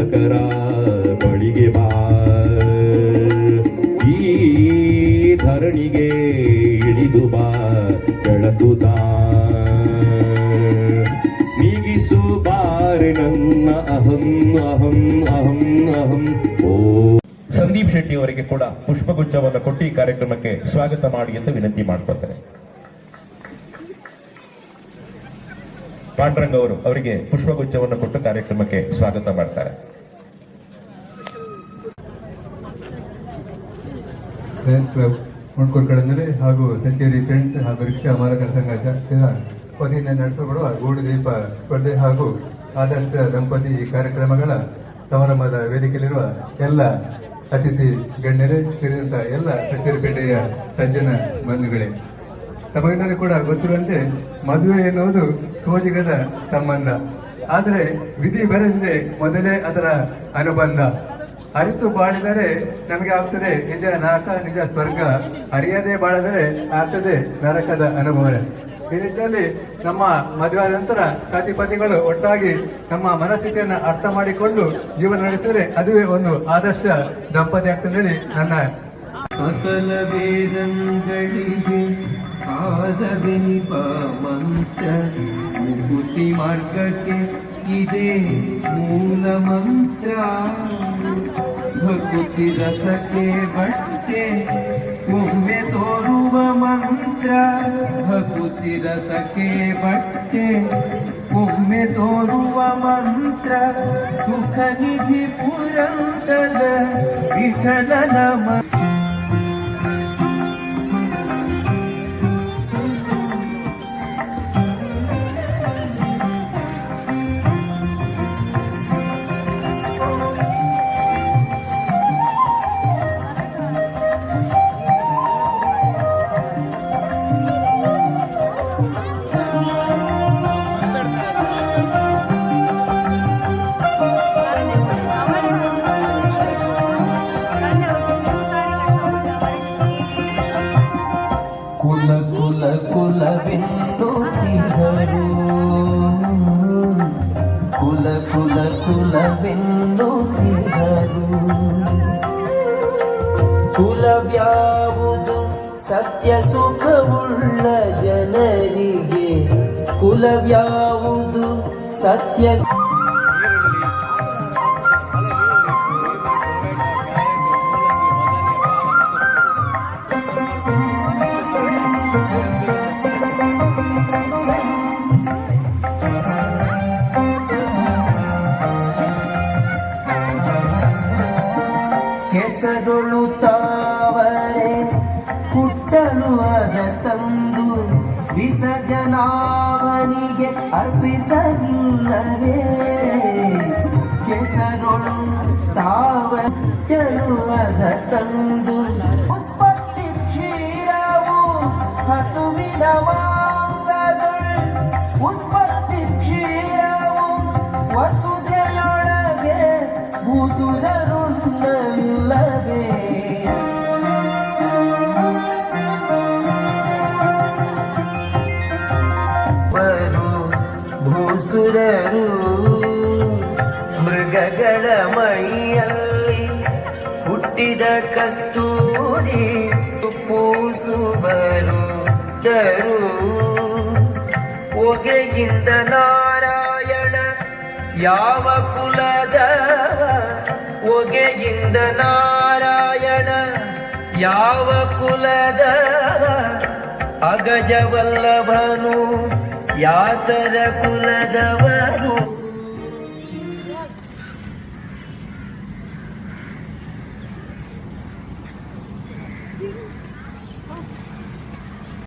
ಜನಕರ ಬಳಿಗೆ ಬಾ, ಈ ಧರಣಿಗೆ ಇಳಿದು ಬಾ ಬೆಳಕುತ್ತಾ, ನೀಗಿಸು ಬಾರೆ ನನ್ನ ಅಹಂ ಅಹಂ ಅಹಂ ಅಹಂ. ಓ ಸಂದೀಪ್ ಶೆಟ್ಟಿ ಅವರಿಗೆ ಕೂಡ ಪುಷ್ಪಗುಚ್ಛವನ್ನು ಕೊಟ್ಟು ಈ ಕಾರ್ಯಕ್ರಮಕ್ಕೆ ಸ್ವಾಗತ ಮಾಡಿ ಅಂತ ವಿನಂತಿ ಮಾಡ್ಕೊಳ್ತಾರೆ. ಪಾಂಡ್ರಂಗ್ ಅವರು ಅವರಿಗೆ ಪುಷ್ಪಗುಚ್ಛವನ್ನು ಕೊಟ್ಟು ಕಾರ್ಯಕ್ರಮಕ್ಕೆ ಸ್ವಾಗತ ಮಾಡ್ತಾರೆ. ಕ್ಲಬ್ ಮುಣ್ಕೂರ್ಕಡಂದರೆ ಹಾಗೂ ಸಚೇರಿ ಫ್ರೆಂಡ್ಸ್ ಹಾಗೂ ರಿಕ್ಷಾ ಮಾಲಕರ ಸಂಘ ವತಿಯಿಂದ ನಡೆಸಲ್ಪಡುವ ಗೂಡು ದೀಪ ಸ್ಪರ್ಧೆ ಹಾಗೂ ಆದರ್ಶ ದಂಪತಿ ಕಾರ್ಯಕ್ರಮಗಳ ಸಮಾರಂಭದ ವೇದಿಕೆಯಲ್ಲಿರುವ ಎಲ್ಲ ಅತಿಥಿ ಗಣ್ಯರೇ ಸೇರಿದಂತಹ ಎಲ್ಲ ಕಚೇರಿಪೇಟೆಯ ಸಜ್ಜನ ಬಂಧುಗಳೇ, ತಮಗೆಲ್ಲರೂ ಕೂಡ ಗೊತ್ತಿರುವಂತೆ ಮದುವೆ ಎನ್ನುವುದು ಸೋಜಿಗದ ಸಂಬಂಧ. ಆದರೆ ವಿಧಿ ಬರೆದಿದೆ ಮೊದಲೇ ಅದರ ಅನುಬಂಧ. ಅರಿತು ಬಾಳಿದರೆ ನಮಗೆ ಆಗ್ತದೆ ನಿಜ ನರಕ, ನಿಜ ಸ್ವರ್ಗ. ಅರಿಯದೆ ಬಾಳಿದರೆ ಆಗ್ತದೆ ನರಕದ ಅನುಭವ. ಈ ನಿಟ್ಟಿನಲ್ಲಿ ನಮ್ಮ ಮದುವೆ ನಂತರ ಪತಿಗಳು ಒಟ್ಟಾಗಿ ನಮ್ಮ ಮನಸ್ಥಿತಿಯನ್ನು ಅರ್ಥ ಮಾಡಿಕೊಂಡು ಜೀವನ ನಡೆಸಿದರೆ ಅದುವೇ ಒಂದು ಆದರ್ಶ ದಂಪತಿ ಆಗ್ತದೆ ಹೇಳಿ ನನ್ನ ಸಕಲ ವೇದಗಳಿಗೆ ಸಾಧವೆನಿಪ ಮಂತ್ರ, ಮುಕುತಿ ಮಾರ್ಗಕ್ಕೆ ಇದೇ ಮೂಲ ಮಂತ್ರ. ಭಕುತಿ ರಸಕ್ಕೆ ಬಟ್ಟೆ ಒಮ್ಮೆ ತೋರುವ ಮಂತ್ರ, ಭಕುತಿ ರಸಕ್ಕೆ ಬಟ್ಟೆ ಒಮ್ಮೆ ತೋರುವ ಮಂತ್ರ. ಸುಖ ನಿಧಿ ಪುರಂದರ ವಿಠಲನ ಕುಲವೆನ್ನುತ್ತಿಹರು, ಕುಲ ಕುಲ ಕುಲವೆನ್ನುತ್ತಿಹರು. ಕುಲವ್ಯಾವುದು ಸತ್ಯ ಸುಖವುಳ್ಳ ಜನರಿಗೆ, ಕುಲವ್ಯಾವುದು ಸತ್ಯ ಕೆಸದೊಳು ತಾವರೆ ಹುಟ್ಟಲು ಅದ ತಂದು ವಿಸರ್ಜನಾವಣಿಗೆ ಅರ್ಪಿಸಲಿಲ್ಲವೇ. ಕೆಸದೊಳು ತಾವಟ್ಟಲು ಅದ ತಂದು ಉತ್ಪತ್ತಿ ಕ್ಷೀರವು ಹಸುವಿನ ಮಾಂಸದೊಳು, ಉತ್ಪತ್ತಿ ಕ್ಷೀರವು ವಸುದೆಯೊಳಗೆ ಭೂಸುರರುಳ್ಳವೇ. ಭೂಸುರರು ಮೃಗಗಳ ಮೈಯಲ್ಲಿ ಹುಟ್ಟಿದ ಕಸ್ತೂರಿ ಪೂಸುವರು ದರು. ಹೊಗೆಯಿಂದ ನಾರಾಯಣ ಯಾವ ಕುಲದ, ಹೊಗೆಯಿಂದ ನಾರಾಯಣ ಯಾವ ಕುಲದ. ಅಗಜವಲ್ಲಭನು ಯಾತರ ಕುಲದವನು.